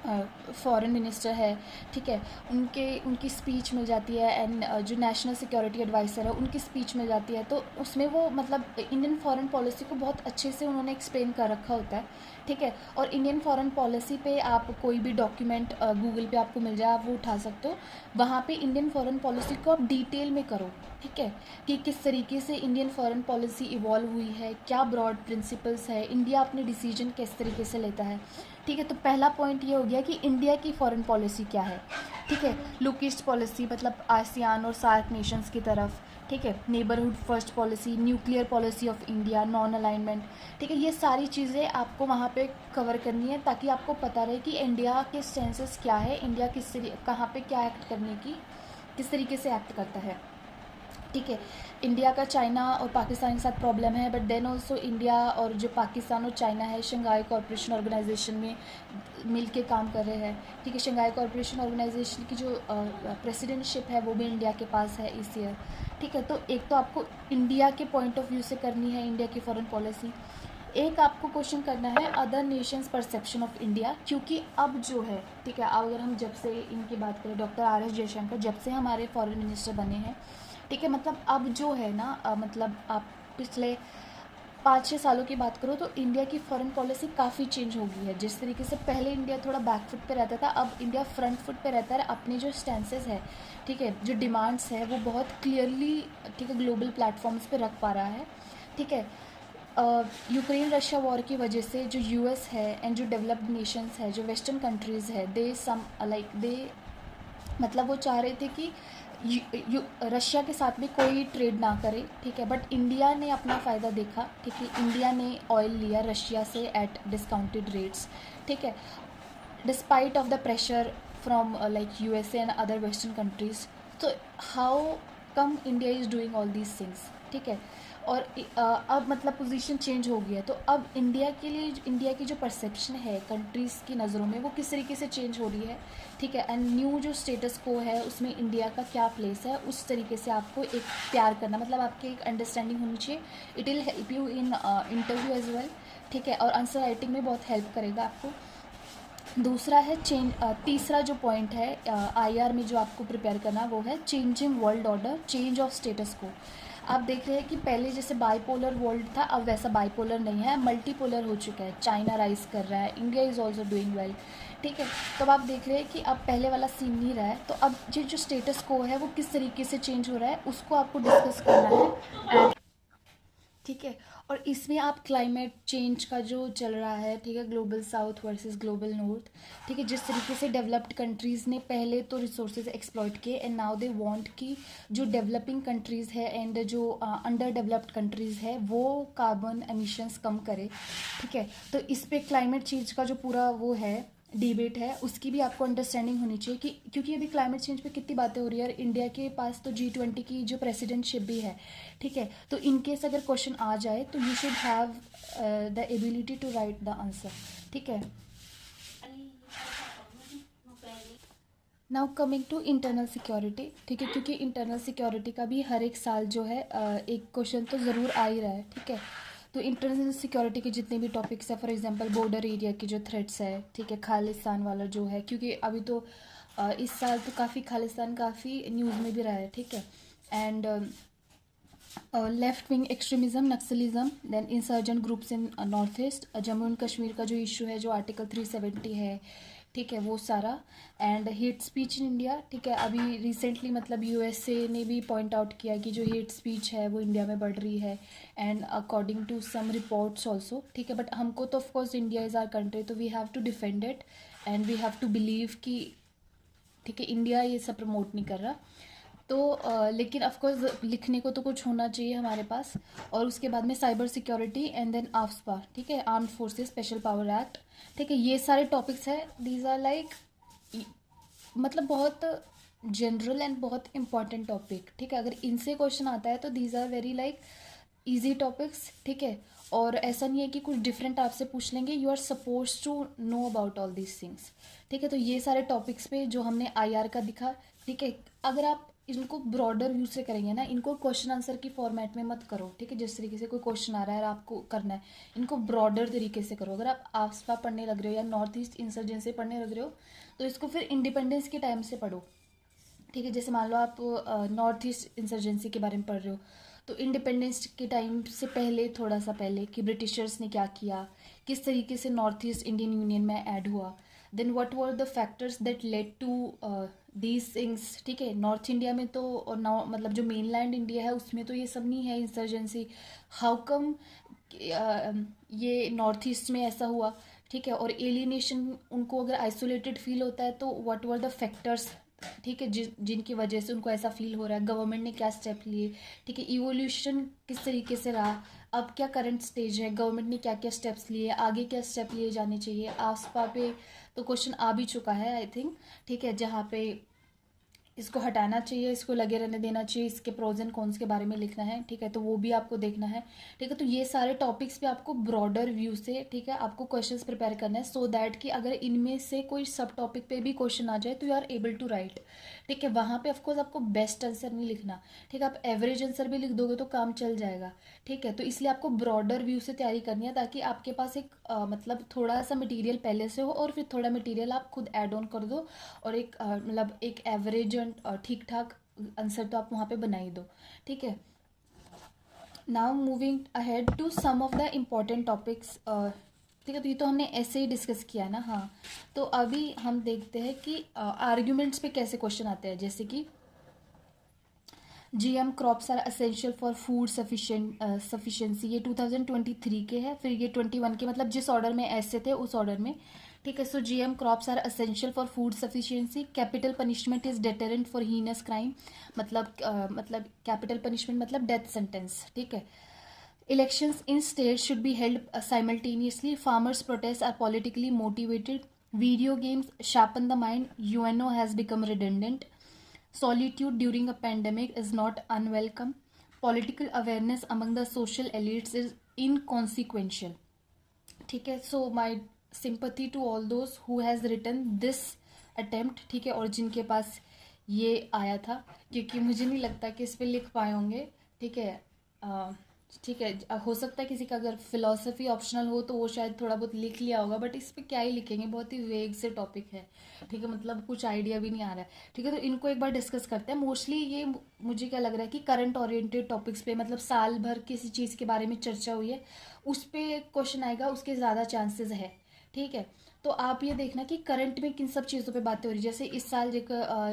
फॉरेन मिनिस्टर है, ठीक है, उनकी स्पीच मिल जाती है, एंड जो नेशनल सिक्योरिटी एडवाइज़र है उनकी स्पीच मिल जाती है। तो उसमें वो मतलब इंडियन फॉरेन पॉलिसी को बहुत अच्छे से उन्होंने एक्सप्लेन कर रखा होता है, ठीक है। और इंडियन फॉरेन पॉलिसी पे आप कोई भी डॉक्यूमेंट गूगल पे आपको मिल जाए, आप वो उठा सकते हो। वहाँ पे इंडियन फॉरेन पॉलिसी को आप डिटेल में करो, ठीक है, कि किस तरीके से इंडियन फॉरेन पॉलिसी इवॉल्व हुई है, क्या ब्रॉड प्रिंसिपल्स है, इंडिया अपने डिसीजन किस तरीके से लेता है, ठीक है। तो पहला पॉइंट ये हो गया कि इंडिया की फॉरेन पॉलिसी क्या है, ठीक है। लुक ईस्ट पॉलिसी मतलब आसियान और सार्क नेशंस की तरफ, ठीक है, neighbourhood first policy, nuclear policy of India, non alignment, ठीक है, ये सारी चीज़ें आपको वहाँ पे कवर करनी है ताकि आपको पता रहे कि इंडिया के स्टेंसेस क्या है, इंडिया कहाँ पे क्या एक्ट करने की, किस तरीके से एक्ट करता है। ठीक है, इंडिया का चाइना और पाकिस्तान के साथ प्रॉब्लम है, बट देन ऑल्सो इंडिया और जो पाकिस्तान और चाइना है शंघाई कॉरपोरेशन ऑर्गेनाइजेशन में मिल के काम कर रहे हैं। ठीक है, शंघाई कॉरपोरेशन ऑर्गेनाइजेशन की जो प्रेसिडेंटशिप है वो भी इंडिया के पास है इस ईयर। ठीक है, तो एक तो आपको इंडिया के पॉइंट ऑफ व्यू से करनी है इंडिया की फॉरेन पॉलिसी। एक आपको क्वेश्चन करना है other Nations perception of India, क्योंकि अब जो है, ठीक है, अब अगर हम जब से इनकी बात करें डॉक्टर RS जयशंकर जब से हमारे फॉरेन मिनिस्टर बने हैं, ठीक है, मतलब अब जो है ना मतलब आप पिछले 5-6 सालों की बात करो तो इंडिया की फॉरेन पॉलिसी काफ़ी चेंज हो गई है। जिस तरीके से पहले इंडिया थोड़ा बैक फुट पे रहता था, अब इंडिया फ्रंट फुट पे रहता है। अपनी जो स्टैंसेस है, ठीक है, जो डिमांड्स है वो बहुत क्लियरली, ठीक है, ग्लोबल प्लेटफॉर्म्स पे रख पा रहा है। ठीक है, यूक्रेन रशिया वॉर की वजह से जो US है एंड जो डेवलप्ड नेशंस है, जो वेस्टर्न कंट्रीज़ है, दे सम लाइक दे मतलब वो चाह रहे थे कि रशिया के साथ भी कोई ट्रेड ना करे। ठीक है, बट इंडिया ने अपना फ़ायदा देखा। ठीक है, इंडिया ने ऑयल लिया रशिया से एट डिस्काउंटेड रेट्स। ठीक है, despite of the pressure from like USA and other western countries. तो how come India is doing all these things. ठीक है, और अब मतलब पोजीशन चेंज हो गई है, तो अब इंडिया के लिए इंडिया की जो परसेप्शन है कंट्रीज़ की नज़रों में वो किस तरीके से चेंज हो रही है। ठीक है, एंड न्यू जो स्टेटस को है उसमें इंडिया का क्या प्लेस है, उस तरीके से आपको एक तैयार करना, मतलब आपकी एक अंडरस्टैंडिंग होनी चाहिए। It will help you in interview as well. ठीक है, और आंसर राइटिंग में बहुत हेल्प करेगा आपको। दूसरा है तीसरा जो पॉइंट है IR में जो आपको प्रिपेयर करना वो है changing world order, change of status को। आप देख रहे हैं कि पहले जैसे बाइपोलर वर्ल्ड था, अब वैसा बाइपोलर नहीं है, मल्टीपोलर हो चुका है। चाइना राइज कर रहा है, India is also doing well. ठीक है, तो अब आप देख रहे हैं कि अब पहले वाला सीन नहीं रहा है, तो अब जो स्टेटस को है वो किस तरीके से चेंज हो रहा है उसको आपको डिस्कस करना है। ठीक है, और इसमें आप क्लाइमेट चेंज का जो चल रहा है, ठीक है, global south versus global north, ठीक है, जिस तरीके से डेवलप्ड कंट्रीज़ ने पहले तो रिसोर्सेज एक्सप्लॉइट किए एंड नाउ दे वांट कि जो डेवलपिंग कंट्रीज़ है एंड जो अंडर डेवलप्ड कंट्रीज़ है वो कार्बन एमिशंस कम करे। ठीक है, तो इस पे क्लाइमेट चेंज का जो पूरा वो है डिबेट है उसकी भी आपको अंडरस्टैंडिंग होनी चाहिए कि क्योंकि अभी क्लाइमेट चेंज पे कितनी बातें हो रही है और इंडिया के पास तो G20 की जो प्रेसिडेंटशिप भी है। ठीक है, तो इन केस अगर क्वेश्चन आ जाए तो you should have the ability to write the answer. ठीक है, now coming to internal security. ठीक है, क्योंकि इंटरनल सिक्योरिटी का भी हर एक साल जो है एक क्वेश्चन तो ज़रूर आ ही रहा है। ठीक है, तो इंटरनल सिक्योरिटी के जितने भी टॉपिक्स है, फॉर एग्जांपल बॉर्डर एरिया की जो थ्रेट्स है, ठीक है, खालिस्तान वाला जो है, क्योंकि अभी तो इस साल तो काफ़ी खालिस्तान काफ़ी न्यूज़ में भी रहा है। ठीक है, and left wing extremism, naxalism, then insurgent groups in north east, Jammu and Kashmir का जो इशू है, जो आर्टिकल 370 है, ठीक है, वो सारा, and hate speech in India. ठीक है, अभी रिसेंटली मतलब USA ने भी पॉइंट आउट किया कि जो हेट स्पीच है वो इंडिया में बढ़ रही है, and according to some reports also. ठीक है, बट हमको तो of course India is our country, तो we have to defend it and we have to believe कि, ठीक है, इंडिया ये सब प्रमोट नहीं कर रहा। तो लेकिन ऑफकोर्स लिखने को तो कुछ होना चाहिए हमारे पास। और उसके बाद में cyber security and then AFSPA, ठीक है, armed forces special power act. ठीक है, ये सारे टॉपिक्स है, दीज आर लाइक मतलब बहुत जनरल एंड बहुत इंपॉर्टेंट टॉपिक। ठीक है, अगर इनसे क्वेश्चन आता है तो these are very like easy topics. ठीक है, और ऐसा नहीं है कि कुछ डिफरेंट आपसे पूछ लेंगे, you are suppose to know about all these things. ठीक है, तो ये सारे टॉपिक्स पे जो हमने IR का दिखा। ठीक है, अगर आप इनको ब्रॉडर व्यू से करेंगे ना, इनको क्वेश्चन आंसर की फॉर्मेट में मत करो। ठीक है, जिस तरीके से कोई क्वेश्चन आ रहा है और आपको करना है, इनको ब्रॉडर तरीके से करो। अगर आप AFSPA पढ़ने लग रहे हो या नॉर्थ ईस्ट इंसर्जेंसी पढ़ने लग रहे हो तो इसको फिर इंडिपेंडेंस के टाइम से पढ़ो। ठीक है, जैसे मान लो आप नॉर्थ ईस्ट इंसर्जेंसी के बारे में पढ़ रहे हो तो इंडिपेंडेंस के टाइम से पहले, थोड़ा सा पहले, कि ब्रिटिशर्स ने क्या किया, किस तरीके से नॉर्थ ईस्ट इंडियन यूनियन में ऐड हुआ, then what were the factors that led to these things. ठीक है, नॉर्थ इंडिया में तो और मतलब जो मेन लैंड इंडिया है उसमें तो ये सब नहीं है इंसर्जेंसी, हाउ कम ये नॉर्थ ईस्ट में ऐसा हुआ। ठीक है, और एलियनेशन उनको अगर आइसोलेटेड फील होता है तो व्हाट वर द फैक्टर्स ठीक है, जिनकी वजह से उनको ऐसा फील हो रहा है, गवर्नमेंट ने क्या स्टेप लिए, ठीक है, इवोल्यूशन किस तरीके से रहा, अब क्या करंट स्टेज है, गवर्नमेंट ने क्या क्या स्टेप्स लिए, आगे क्या स्टेप लिए जाने चाहिए। आसपा पे तो क्वेश्चन आ भी चुका है आई थिंक, ठीक है, जहाँ पे इसको हटाना चाहिए, इसको लगे रहने देना चाहिए, इसके प्रोज एंड कॉन्स के बारे में लिखना है, ठीक है, तो वो भी आपको देखना है, ठीक है। तो ये सारे टॉपिक्स पे आपको ब्रॉडर व्यू से, ठीक है, आपको क्वेश्चंस प्रिपेयर करना है, सो दैट कि अगर इनमें से कोई सब टॉपिक पे भी क्वेश्चन आ जाए तो you are able to write, ठीक है। वहाँ पे ऑफकोर्स आपको बेस्ट आंसर नहीं लिखना, ठीक है, आप एवरेज आंसर भी लिख दोगे तो काम चल जाएगा, ठीक है। तो इसलिए आपको ब्रॉडर व्यू से तैयारी करनी है, ताकि आपके पास एक मतलब थोड़ा सा मटेरियल पहले से हो और फिर थोड़ा मटेरियल आप खुद ऐड ऑन कर दो, और एक मतलब एक एवरेज ठीक ठाक आंसर तो आप वहाँ पे बना ही दो, ठीक है। Now moving ahead to some of the important topics, ठीक है, तो ये तो हमने ऐसे ही डिस्कस किया ना, हाँ। तो अभी हम देखते हैं कि आर्ग्यूमेंट्स पे कैसे क्वेश्चन आते हैं, जैसे कि GM crops are essential for food sufficiency, ये 2023 के हैं, फिर ये 21 के, मतलब जिस ऑर्डर में ऐसे थे उस ऑर्डर में, ठीक है। So GM crops are essential for food sufficiency, capital punishment is deterrent for heinous crime, मतलब कैपिटल पनिशमेंट मतलब डेथ सेंटेंस, ठीक है। Elections in state should be held simultaneously, farmers protest are politically motivated, video games sharpen the mind, UNO has become redundant, solitude during a pandemic is not unwelcome, political awareness among the social elites is inconsequential, ठीक है। So my sympathy to all those who has written this attempt, ठीक है, और जिनके पास ये आया था, क्योंकि मुझे नहीं लगता कि इस पर लिख पाए होंगे, ठीक है। ठीक है, हो सकता है किसी का अगर फिलोसफी ऑप्शनल हो तो वो शायद थोड़ा बहुत लिख लिया होगा, बट इस पे क्या ही लिखेंगे, बहुत ही वेग से टॉपिक है, ठीक है, मतलब कुछ आइडिया भी नहीं आ रहा है, ठीक है। तो इनको एक बार डिस्कस करते हैं। मोस्टली ये मुझे क्या लग रहा है कि करंट ओरिएंटेड टॉपिक्स पे, मतलब साल भर किसी चीज़ के बारे में चर्चा हुई है उस पर क्वेश्चन आएगा, उसके ज़्यादा चांसेस है, ठीक है। तो आप ये देखना कि करंट में किन सब चीज़ों पे बातें हो रही है, जैसे इस साल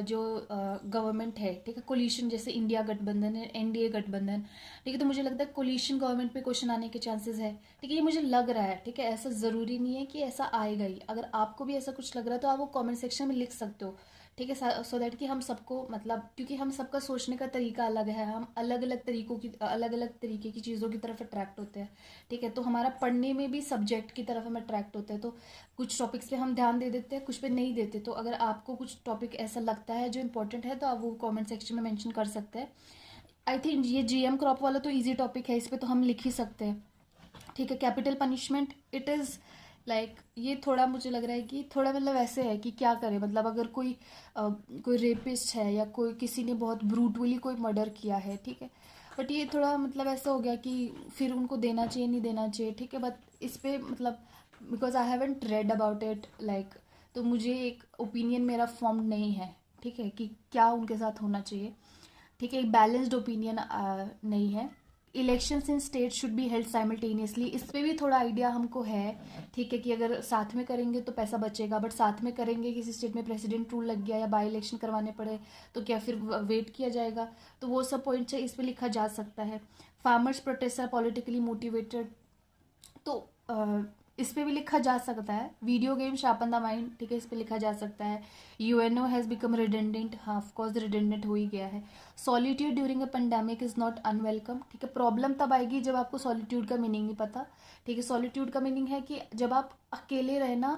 जो गवर्नमेंट है, ठीक है, कोलिशन, जैसे इंडिया गठबंधन है, एनडीए गठबंधन, ठीक है, तो मुझे लगता है कोलिशन गवर्नमेंट पे क्वेश्चन आने के चांसेस है, ठीक है, ये मुझे लग रहा है, ठीक है, ऐसा ज़रूरी नहीं है कि ऐसा आएगा ही, अगर आपको भी ऐसा कुछ लग रहा है तो आप वो कमेंट सेक्शन में लिख सकते हो, ठीक है, सो दैट कि हम सबको, मतलब क्योंकि हम सबका सोचने का तरीका अलग है, हम अलग अलग तरीकों की, अलग अलग तरीके की चीज़ों की तरफ अट्रैक्ट होते हैं, ठीक है। तो हमारा पढ़ने में भी सब्जेक्ट की तरफ हम अट्रैक्ट होते हैं, तो कुछ टॉपिक्स पे हम ध्यान दे देते हैं, कुछ पे नहीं देते, तो अगर आपको कुछ टॉपिक ऐसा लगता है जो इंपॉर्टेंट है तो आप वो कमेंट सेक्शन में मेंशन कर सकते हैं। आई थिंक ये जीएम क्रॉप वाला तो इजी टॉपिक है, इस पे तो हम लिख ही सकते हैं, ठीक है। Capital punishment it is like ये थोड़ा मुझे लग रहा है कि थोड़ा मतलब ऐसे है कि क्या करे, मतलब अगर कोई रेपिस्ट है या कोई किसी ने बहुत ब्रूटली कोई मर्डर किया है, ठीक है, बट ये थोड़ा मतलब ऐसा हो गया कि फिर उनको देना चाहिए नहीं देना चाहिए, ठीक है। बट इस पे मतलब because I haven't read about it like, तो मुझे एक ओपिनियन मेरा फॉर्म नहीं है, ठीक है, कि क्या उनके साथ होना चाहिए, ठीक है, एक बैलेंस्ड ओपिनियन नहीं है। Elections in state should be held simultaneously, इस पर भी थोड़ा आइडिया हमको है, ठीक है, कि अगर साथ में करेंगे तो पैसा बचेगा, बट साथ में करेंगे किसी स्टेट में प्रेसिडेंट रूल लग गया या बाई इलेक्शन करवाने पड़े तो क्या फिर वेट किया जाएगा, तो वो सब पॉइंट्स है, इस पर लिखा जा सकता है। Farmers protest are politically motivated, तो इस पे भी लिखा जा सकता है। Video game sharpen the mind, ठीक है, इस पे लिखा जा सकता है। यूएनओ हैज़ बिकम रिडेंडेंट, हाँ ऑफकोर्स रिडेंडेंट हो ही गया है। Solitude during a pandemic is not unwelcome, ठीक है, प्रॉब्लम तब आएगी जब आपको सॉलिट्यूड का मीनिंग नहीं पता, ठीक है। सॉलिट्यूड का मीनिंग है कि जब आप अकेले रहना,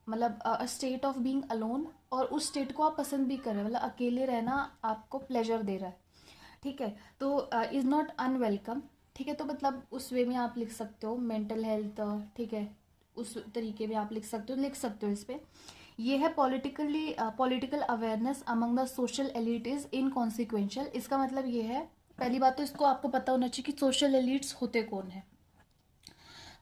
मतलब a state of being alone, और उस स्टेट को आप पसंद भी करें, मतलब अकेले रहना आपको प्लेजर दे रहा है, ठीक है। तो इज़ नॉट अनवेलकम, ठीक है, तो मतलब उस वे में आप लिख सकते हो। मेंटल हेल्थ, ठीक है, उस तरीके में आप लिख सकते हो इस पे। ये है political awareness among the social elite is inconsequential, इसका मतलब ये है, पहली बात तो इसको आपको पता होना चाहिए कि सोशल एलिट्स होते कौन है।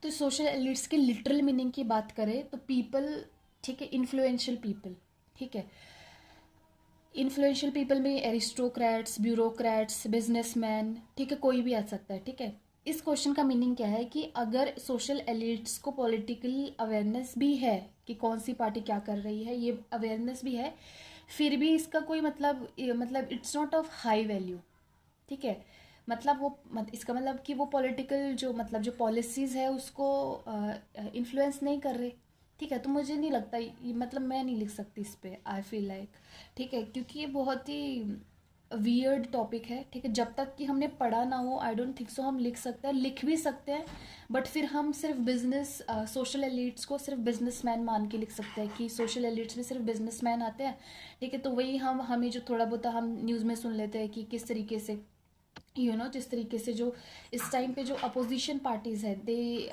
तो सोशल एलिट्स के लिटरल मीनिंग की बात करें तो पीपल, ठीक है, इन्फ्लुएंशियल पीपल, ठीक है। इन्फ्लुएंशियल पीपल में एरिस्टोक्रेट्स, ब्यूरोक्रेट्स, बिजनेसमैन, ठीक है, कोई भी आ सकता है, ठीक है। इस क्वेश्चन का मीनिंग क्या है कि अगर सोशल एलिट्स को पॉलिटिकल अवेयरनेस भी है कि कौन सी पार्टी क्या कर रही है, ये अवेयरनेस भी है, फिर भी इसका कोई मतलब it's not of high value, ठीक है। मतलब इसका मतलब कि वो पॉलिटिकल जो मतलब जो पॉलिसीज़ है उसको इन्फ्लुएंस नहीं कर रहे, ठीक है, तो मुझे नहीं लगता ये, मतलब मैं नहीं लिख सकती इस पे, आई फील लाइक, ठीक है, क्योंकि ये बहुत ही वियर्ड टॉपिक है, ठीक है, जब तक कि हमने पढ़ा ना हो आई डोंट थिंक सो हम लिख सकते हैं, लिख भी सकते हैं, बट फिर हम सिर्फ बिजनेस सोशल एलिट्स को सिर्फ बिजनेसमैन मान के लिख सकते हैं कि सोशल एलिट्स में सिर्फ बिजनेसमैन आते हैं, ठीक है, तो वही हमें जो थोड़ा बहुत हम न्यूज़ में सुन लेते हैं कि किस तरीके से जिस तरीके से जो इस टाइम पे जो अपोजिशन पार्टीज है, they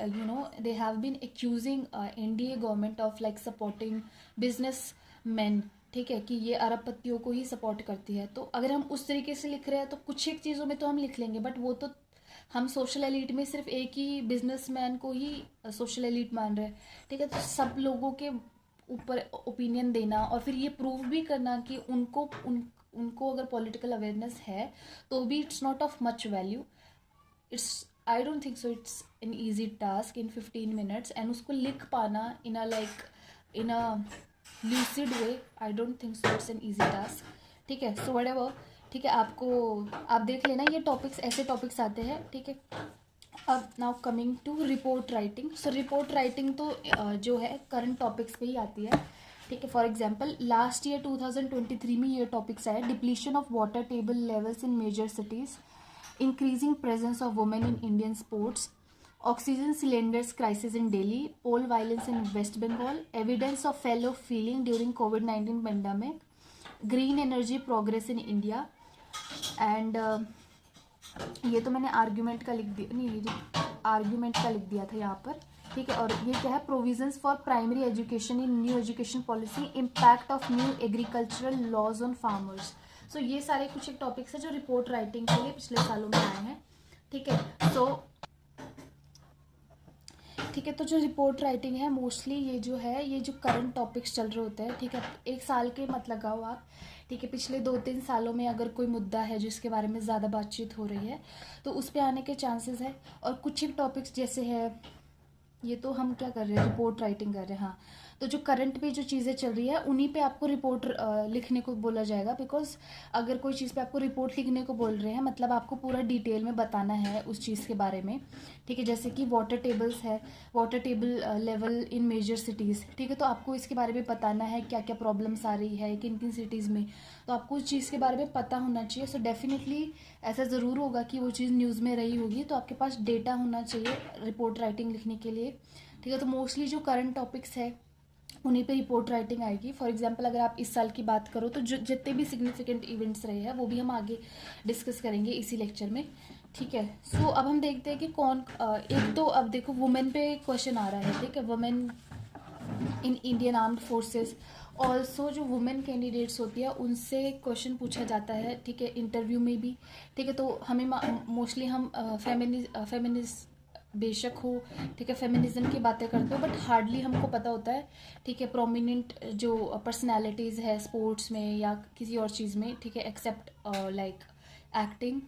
they have been accusing NDA government of like supporting businessman, ठीक है, कि ये अरबपतियों को ही सपोर्ट करती है। तो अगर हम उस तरीके से लिख रहे हैं तो कुछ एक चीज़ों में तो हम लिख लेंगे, बट वो तो हम सोशल एलिट में सिर्फ एक ही बिजनेसमैन को ही सोशल एलिट मान रहे हैं, ठीक है, तो सब लोगों के ऊपर ओपिनियन देना और फिर ये प्रूव भी करना कि उनको अगर पॉलिटिकल अवेयरनेस है तो भी it's not of much value, it's I don't think so it's an easy task in 15 minutes, and उसको लिख पाना in a like in a lucid way, I don't think so it's an easy task, ठीक है, सो व्हाटएवर, ठीक है, आप देख लेना, ये टॉपिक्स ऐसे टॉपिक्स आते हैं, ठीक है। अब now coming to report writing, so report writing तो जो है करंट टॉपिक्स पे ही आती है, ठीक है। फॉर एग्जांपल लास्ट ईयर 2023 में ये टॉपिक्स आया, depletion of water table levels in major cities, increasing presence of women in Indian sports, oxygen cylinders crisis in Delhi, poll violence in West Bengal, evidence of fellow feeling during कोविड-19 pandemic, green energy progress in India, and ये तो मैंने आर्ग्यूमेंट का लिख दिया, नहीं आर्ग्यूमेंट का लिख दिया था यहाँ पर, ठीक है। और ये क्या है, provisions for primary education in new education policy, impact of new agricultural laws on farmers. So ये सारे कुछ एक टॉपिक्स है जो रिपोर्ट राइटिंग के लिए पिछले सालों में आए हैं, ठीक है। ठीक है, तो जो रिपोर्ट राइटिंग है मोस्टली ये जो है, ये जो करंट टॉपिक्स चल रहे होते हैं, ठीक है, एक साल के मत लगाओ आप, ठीक है, पिछले 2-3 सालों में अगर कोई मुद्दा है जिसके बारे में ज़्यादा बातचीत हो रही है तो उस पर आने के चांसेस है। और कुछ एक टॉपिक्स जैसे है, ये तो हम क्या कर रहे हैं, रिपोर्ट राइटिंग कर रहे हैं, हाँ, तो जो करंट पे जो चीज़ें चल रही है उन्हीं पे आपको रिपोर्ट लिखने को बोला जाएगा, बिकॉज अगर कोई चीज़ पे आपको रिपोर्ट लिखने को बोल रहे हैं मतलब आपको पूरा डिटेल में बताना है उस चीज़ के बारे में, ठीक है। जैसे कि वाटर टेबल्स है, water table level in major cities, ठीक है, तो आपको इसके बारे में बताना है क्या क्या प्रॉब्लम्स आ रही है किन किन सिटीज़ में, तो आपको उस चीज़ के बारे में पता होना चाहिए। सो डेफिनेटली ऐसा ज़रूर होगा कि वो चीज़ न्यूज़ में रही होगी, तो आपके पास डेटा होना चाहिए रिपोर्ट राइटिंग लिखने के लिए, ठीक है। तो मोस्टली जो करंट टॉपिक्स है उन्हीं पे रिपोर्ट राइटिंग आएगी। फॉर एग्जांपल अगर आप इस साल की बात करो तो जो जितने भी सिग्निफिकेंट इवेंट्स रहे हैं वो भी हम आगे डिस्कस करेंगे इसी लेक्चर में, ठीक है। सो अब हम देखते हैं कि कौन एक तो अब देखो वुमेन पे क्वेश्चन आ रहा है, ठीक है, women in Indian armed forces, also जो वुमेन कैंडिडेट्स होती है उनसे क्वेश्चन पूछा जाता है, ठीक है, इंटरव्यू में भी, ठीक है। तो हमें मोस्टली हम फेमिनिस्ट बेशक हो, ठीक है, फेमिनिज्म की बातें करते हो, बट हार्डली हमको पता होता है, ठीक है, प्रोमिनेंट जो पर्सनालिटीज़ है स्पोर्ट्स में या किसी और चीज़ में, ठीक है, एक्सेप्ट लाइक एक्टिंग,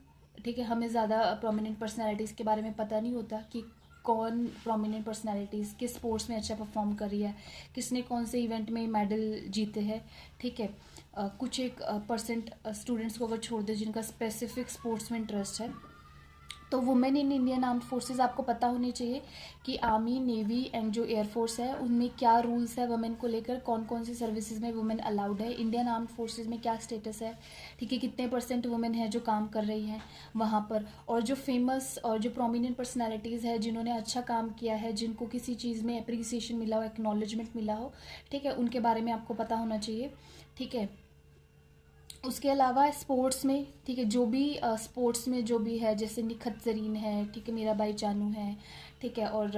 ठीक है, हमें ज़्यादा प्रोमिनेंट पर्सनालिटीज़ के बारे में पता नहीं होता कि कौन प्रोमिनेंट पर्सनालिटीज़ किस स्पोर्ट्स में अच्छा परफॉर्म कर रही है, किसने कौन से इवेंट में मेडल जीते हैं, ठीक है। कुछ एक परसेंट स्टूडेंट्स को अगर छोड़ दे जिनका स्पेसिफिक स्पोर्ट्स में इंटरेस्ट है, तो women in Indian armed forces आपको पता होनी चाहिए कि आर्मी, नेवी एंड जो एयरफोर्स है उनमें क्या रूल्स है वुमेन को लेकर, कौन कौन सी सर्विसेज में वुमेन अलाउड है, इंडियन आर्म्ड फोर्सेस में क्या स्टेटस है, ठीक है, कितने % वुमेन है जो काम कर रही हैं वहाँ पर, और जो फेमस और जो प्रोमिनेंट पर्सनैलिटीज़ है जिन्होंने अच्छा काम किया है, जिनको किसी चीज़ में अप्रिसिएशन मिला हो, एक्नॉलेजमेंट मिला हो, ठीक है, उनके बारे में आपको पता होना चाहिए, ठीक है। उसके अलावा स्पोर्ट्स में, ठीक है, जो भी स्पोर्ट्स में जो भी है, जैसे निखत जरीन है, ठीक है, मीराबाई चानू है, ठीक है, और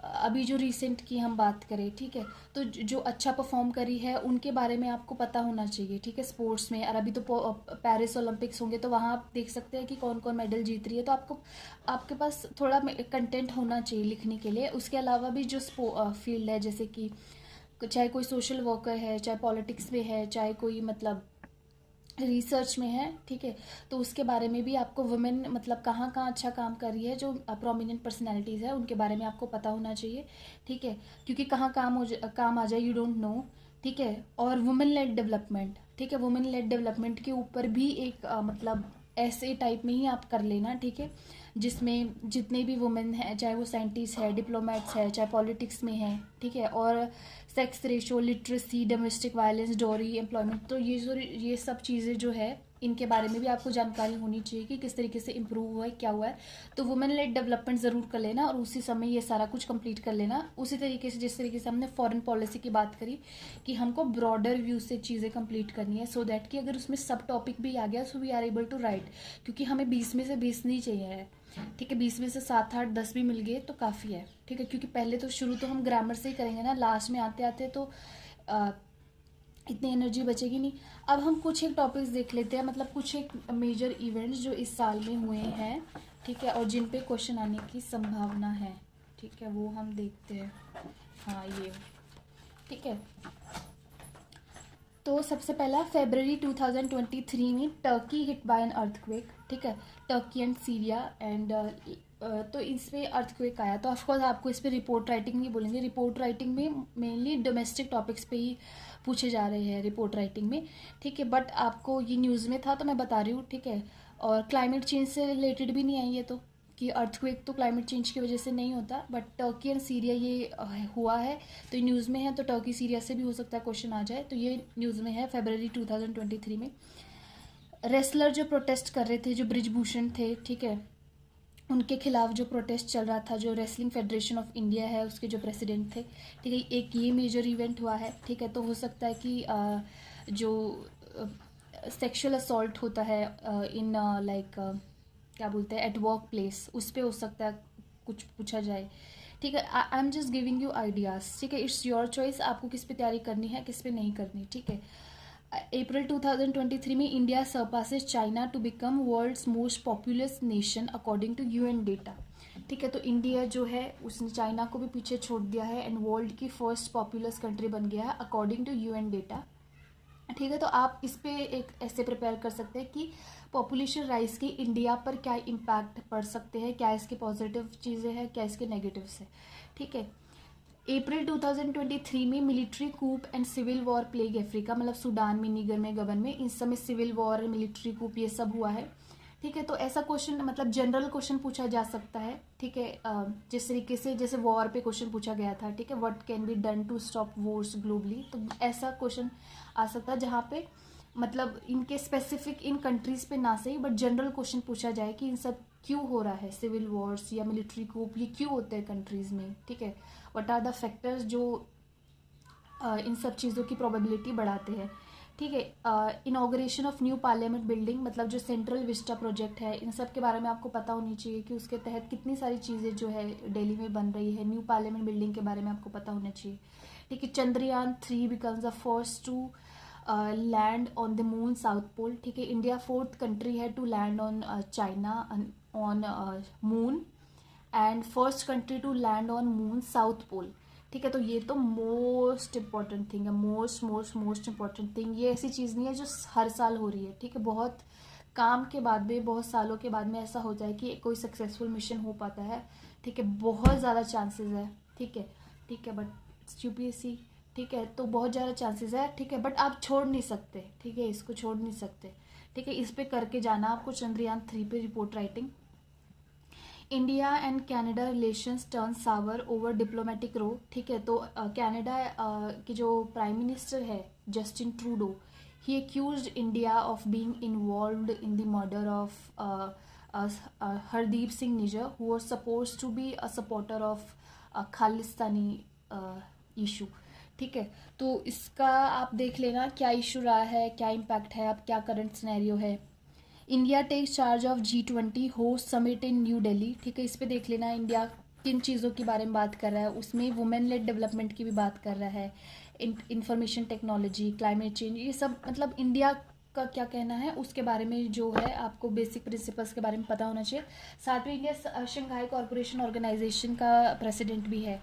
अभी जो रिसेंट की हम बात करें, ठीक है, तो जो अच्छा परफॉर्म करी है उनके बारे में आपको पता होना चाहिए, ठीक है, स्पोर्ट्स में। और अभी तो पेरिस ओलंपिक्स होंगे तो वहाँ आप देख सकते हैं कि कौन कौन मेडल जीत रही है, तो आपके पास थोड़ा कंटेंट होना चाहिए लिखने के लिए। उसके अलावा भी जो फील्ड है, जैसे कि चाहे कोई सोशल वर्कर है, चाहे पॉलिटिक्स में है, चाहे कोई मतलब रिसर्च में है, ठीक है, तो उसके बारे में भी आपको वुमेन मतलब कहाँ कहाँ अच्छा काम कर रही है, जो प्रोमिनेंट पर्सनैलिटीज़ है उनके बारे में आपको पता होना चाहिए, ठीक है, क्योंकि कहाँ काम आ जाए यू डोंट नो, ठीक है। और वुमेन लेड डेवलपमेंट, ठीक है, वुमेन लेड डेवलपमेंट के ऊपर भी एक मतलब ऐसे टाइप में ही आप कर लेना, ठीक है, जिसमें जितने भी वुमेन हैं, चाहे वो साइंटिस्ट है, डिप्लोमेट्स है, चाहे पॉलिटिक्स में है, ठीक है, और sex ratio, literacy, domestic violence, डोरी, एम्प्लॉयमेंट, तो ये सब चीज़ें जो है इनके बारे में भी आपको जानकारी होनी चाहिए कि किस तरीके से इम्प्रूव हुआ है, क्या हुआ है। तो वुमेन लेड डेवलपमेंट ज़रूर कर लेना और उसी समय ये सारा कुछ कंप्लीट कर लेना, उसी तरीके से जिस तरीके से हमने फॉरेन पॉलिसी की बात करी कि हमको ब्रॉडर व्यू से चीज़ें कंप्लीट करनी है, सो दैट कि अगर उसमें सब टॉपिक भी आ गया so we are able to write, क्योंकि हमें 20 में से 20 नहीं चाहिए है, ठीक है, 20 में से 7, 8, 10 भी मिल गए तो काफ़ी है, ठीक है, क्योंकि पहले तो शुरू तो हम ग्रामर से ही करेंगे ना, लास्ट में आते आते तो इतनी एनर्जी बचेगी नहीं। अब हम कुछ एक टॉपिक्स देख लेते हैं, मतलब कुछ एक मेजर इवेंट्स जो इस साल में हुए हैं, ठीक है, और जिन पे क्वेश्चन आने की संभावना है, ठीक है, वो हम देखते हैं। हाँ ये ठीक है। तो सबसे पहला फरवरी 2023 में Turkey hit by an earthquake, ठीक है, टर्की एंड सीरिया एंड तो इस पर अर्थक्वेक आया, तो ऑफकोर्स आपको इस पर रिपोर्ट राइटिंग नहीं बोलेंगे, रिपोर्ट राइटिंग में मेनली डोमेस्टिक टॉपिक्स पे ही पूछे जा रहे हैं रिपोर्ट राइटिंग में, ठीक है, बट आपको ये न्यूज़ में था तो मैं बता रही हूँ, ठीक है, और क्लाइमेट चेंज से रिलेटेड भी नहीं आई है, तो कि अर्थक्वेक तो क्लाइमेट चेंज की वजह से नहीं होता, बट टर्की एंड सीरिया ये हुआ है, तो ये न्यूज़ में है, तो टर्की सीरिया से भी हो सकता है क्वेश्चन आ जाए, तो ये न्यूज़ में है फरवरी 2023 में। रेसलर जो प्रोटेस्ट कर रहे थे, जो ब्रिजभूषण थे, ठीक है, उनके खिलाफ जो प्रोटेस्ट चल रहा था, जो रेसलिंग फेडरेशन ऑफ इंडिया है उसके जो प्रेसिडेंट थे, ठीक है, एक ये मेजर इवेंट हुआ है, ठीक है, तो हो सकता है कि जो सेक्सुअल असॉल्ट होता है इन लाइक क्या बोलते हैं एट वर्क प्लेस, उस पर हो सकता है कुछ पूछा जाए, ठीक है, I am just giving you ideas, ठीक है, इट्स योर चॉइस, आपको किस पे तैयारी करनी है, किस पे नहीं करनी, ठीक है। अप्रैल 2023 में India surpasses China to become world's most populous nation according to UN data, ठीक है, तो इंडिया जो है उसने चाइना को भी पीछे छोड़ दिया है एंड वर्ल्ड की फर्स्ट पॉपुलस कंट्री बन गया है अकॉर्डिंग टू यूएन डेटा, ठीक है, तो आप इस पे एक ऐसे प्रिपेयर कर सकते हैं कि पॉपुलेशन राइज की इंडिया पर क्या इम्पैक्ट पड़ सकते हैं, क्या इसके पॉजिटिव चीज़ें हैं, क्या इसके नेगेटिव्स है, ठीक है। अप्रैल 2023 में military coup and civil war plague Africa, मतलब सूडान में, नीगर में, गबन में, इस समय सिविल वॉर, मिलिट्री कूप ये सब हुआ है, ठीक है, तो ऐसा क्वेश्चन मतलब जनरल क्वेश्चन पूछा जा सकता है, ठीक है, जिस तरीके से जैसे वॉर पे क्वेश्चन पूछा गया था, ठीक है, what can be done to stop wars globally, तो ऐसा क्वेश्चन आ सकता है जहाँ पे मतलब इनके स्पेसिफिक इन कंट्रीज पे ना सही बट जनरल क्वेश्चन पूछा जाए कि इन सब क्यों हो रहा है, सिविल वॉर्स या मिलिट्री कूप ये क्यों होते हैं कंट्रीज में, ठीक है, व्हाट आर द फैक्टर्स जो इन सब चीज़ों की प्रोबेबिलिटी बढ़ाते हैं, ठीक है। Inauguration of new parliament building, मतलब जो सेंट्रल विस्टा प्रोजेक्ट है, इन सब के बारे में आपको पता होनी चाहिए कि उसके तहत कितनी सारी चीज़ें जो है दिल्ली में बन रही है, न्यू पार्लियामेंट बिल्डिंग के बारे में आपको पता होना चाहिए, ठीक है। Chandrayaan 3 becomes the first to land on the moon south pole, ठीक है, इंडिया 4th कंट्री है to land on China on moon and first country to land on moon south pole, ठीक है, तो ये तो मोस्ट इम्पॉर्टेंट थिंग है, मोस्ट इम्पॉर्टेंट थिंग, ये ऐसी चीज़ नहीं है जो हर साल हो रही है, ठीक है, बहुत काम के बाद में, बहुत सालों के बाद में ऐसा होता है कि कोई सक्सेसफुल मिशन हो पाता है, ठीक है, बहुत ज़्यादा चांसेस है, ठीक है, बट यूपीएससी, ठीक है, तो बहुत ज़्यादा चांसेस है, ठीक है, बट आप छोड़ नहीं सकते, ठीक है, इसको छोड़ नहीं सकते, ठीक है, इस पे करके जाना आपको, चंद्रयान 3 पे report writing. India and Canada relations turn sour over diplomatic row, ठीक है, तो कनाडा के जो प्राइम मिनिस्टर है Justin Trudeau, he accused India of being involved in the murder of Hardeep Singh Nijjar who was supposed to be a supporter of Khalistani issue, ठीक है, तो इसका आप देख लेना क्या इशू रहा है, क्या इम्पैक्ट है, अब क्या करंट सिनेरियो है। India takes charge of G20 host summit in New Delhi, ठीक है, इस पे देख लेना इंडिया किन चीज़ों के बारे में बात कर रहा है, उसमें वुमेन लेड डेवलपमेंट की भी बात कर रहा है, इंफॉर्मेशन टेक्नोलॉजी, क्लाइमेट चेंज, ये सब मतलब इंडिया का क्या कहना है उसके बारे में जो है आपको बेसिक प्रिंसिपल्स के बारे में पता होना चाहिए। साथ में इंडिया शंघाई कॉरपोरेशन ऑर्गेनाइजेशन का प्रेसिडेंट भी है,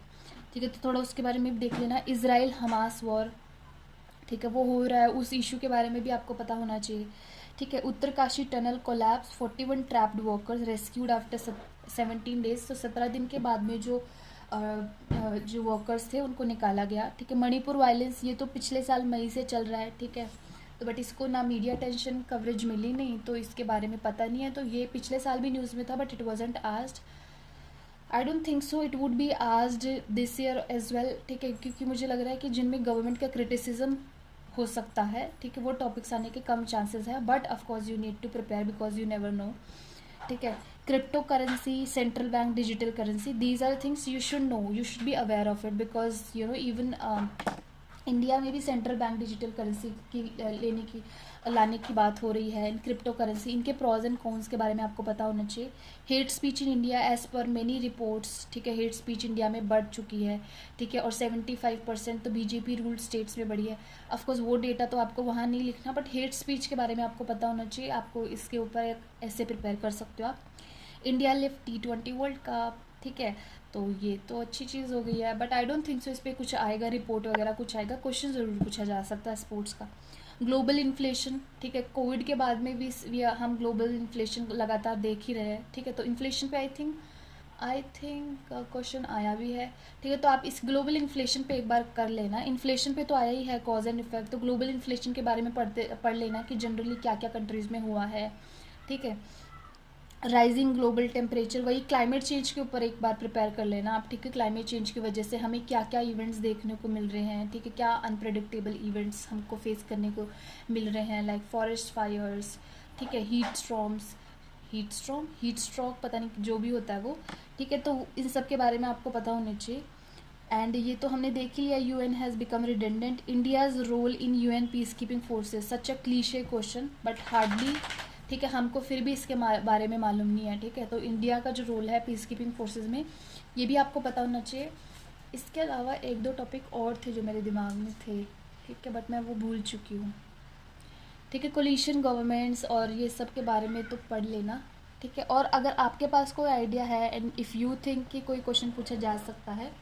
ठीक है, तो थोड़ा उसके बारे में भी देख लेना। इजराइल हमास वॉर, ठीक है, वो हो रहा है, उस इशू के बारे में भी आपको पता होना चाहिए, ठीक है। Uttarkashi tunnel collapse, 41 trapped workers rescued after 17 days, तो 17 दिन के बाद में जो वर्कर्स थे उनको निकाला गया, ठीक है। मणिपुर वायलेंस, ये तो पिछले साल मई से चल रहा है, ठीक है, तो बट इसको ना मीडिया अटेंशन कवरेज मिली नहीं, तो इसके बारे में पता नहीं है। तो ये पिछले साल भी न्यूज़ में था but it wasn't asked. I don't think so it would be asked this year as well, ठीक है, क्योंकि मुझे लग रहा है कि जिनमें गवर्नमेंट का क्रिटिसिज्म हो सकता है, ठीक है, वो टॉपिक्स आने के कम चांसेस है। But of course you need to prepare because you never know, ठीक है। Crypto currency, central bank digital currency, these are things you should know, you should be aware of it, because you know even India में भी सेंट्रल बैंक डिजिटल करेंसी की लाने की बात हो रही है। क्रिप्टो करेंसी, इनके प्रॉज एंड कॉन्स के बारे में आपको पता होना चाहिए। Hate speech in India as per many reports, ठीक है, हेट स्पीच इंडिया में बढ़ चुकी है, ठीक है, और 75% तो बीजेपी रूल्ड स्टेट्स में बढ़ी है। ऑफकोर्स वो डेटा तो आपको वहाँ नहीं लिखना, बट हेट स्पीच के बारे में आपको पता होना चाहिए। आपको इसके ऊपर ऐसे प्रिपेयर कर सकते हो आप। India lift T20 world cup, ठीक है, तो ये तो अच्छी चीज़ हो गई है। बट आई डोंट थिंक सो इस पर कुछ आएगा, रिपोर्ट वगैरह कुछ आएगा, क्वेश्चन ज़रूर पूछा जा सकता है स्पोर्ट्स का। ग्लोबल इन्फ्लेशन, ठीक है, कोविड के बाद में भी हम ग्लोबल इन्फ्लेशन लगातार देख ही रहे हैं, ठीक है। तो इन्फ्लेशन पे आई थिंक क्वेश्चन आया भी है, ठीक है। तो आप इस ग्लोबल इन्फ्लेशन पे एक बार कर लेना। इन्फ्लेशन पे तो आया ही है, कॉज एंड इफेक्ट, तो ग्लोबल इन्फ्लेशन के बारे में पढ़ लेना कि जनरली क्या क्या कंट्रीज़ में हुआ है, ठीक है। राइजिंग ग्लोबल टेम्परेचर, वही क्लाइमेट चेंज के ऊपर एक बार प्रिपेयर कर लेना आप, ठीक है। क्लाइमेट चेंज की वजह से हमें क्या क्या इवेंट्स देखने को मिल रहे हैं, ठीक है, क्या अनप्रेडिक्टेबल इवेंट्स हमको फेस करने को मिल रहे हैं, लाइक फॉरेस्ट फायर्स, ठीक है, हीट स्ट्रोक, पता नहीं जो भी होता है वो, ठीक है। तो इन सब के बारे में आपको पता होना चाहिए। एंड ये तो हमने देख ही लिया, UN has become redundant, India's role in UN peace keeping forces, such a cliche question but hardly, ठीक है, हमको फिर भी इसके बारे में मालूम नहीं है, ठीक है। तो इंडिया का जो रोल है पीस कीपिंग फोर्सेज में, ये भी आपको पता होना चाहिए। इसके अलावा एक दो टॉपिक और थे जो मेरे दिमाग में थे, ठीक है, बट मैं वो भूल चुकी हूँ, ठीक है। कोलिशन गवर्नमेंट्स और ये सब के बारे में तो पढ़ लेना, ठीक है। और अगर आपके पास कोई आइडिया है एंड इफ़ यू थिंक कि कोई क्वेश्चन पूछा जा सकता है,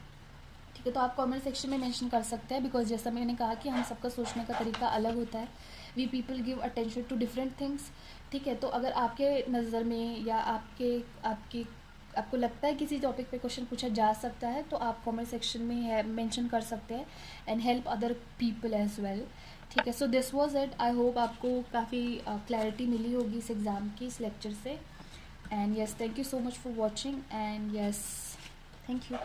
ठीक है, तो आप कमेंट सेक्शन में मेंशन कर सकते हैं, बिकॉज जैसा मैंने कहा कि हम सबका सोचने का तरीका अलग होता है। We people give attention to different things, ठीक है। तो अगर आपके नज़र में या आपको लगता है किसी टॉपिक पे क्वेश्चन पूछा जा सकता है, तो आप कमेंट सेक्शन में है मेंशन कर सकते हैं and help other people as well, ठीक है। So this was it. I hope आपको काफ़ी क्लैरिटी मिली होगी इस एग्ज़ाम की, इस लेक्चर से। And yes, thank you so much for watching and yes, thank you.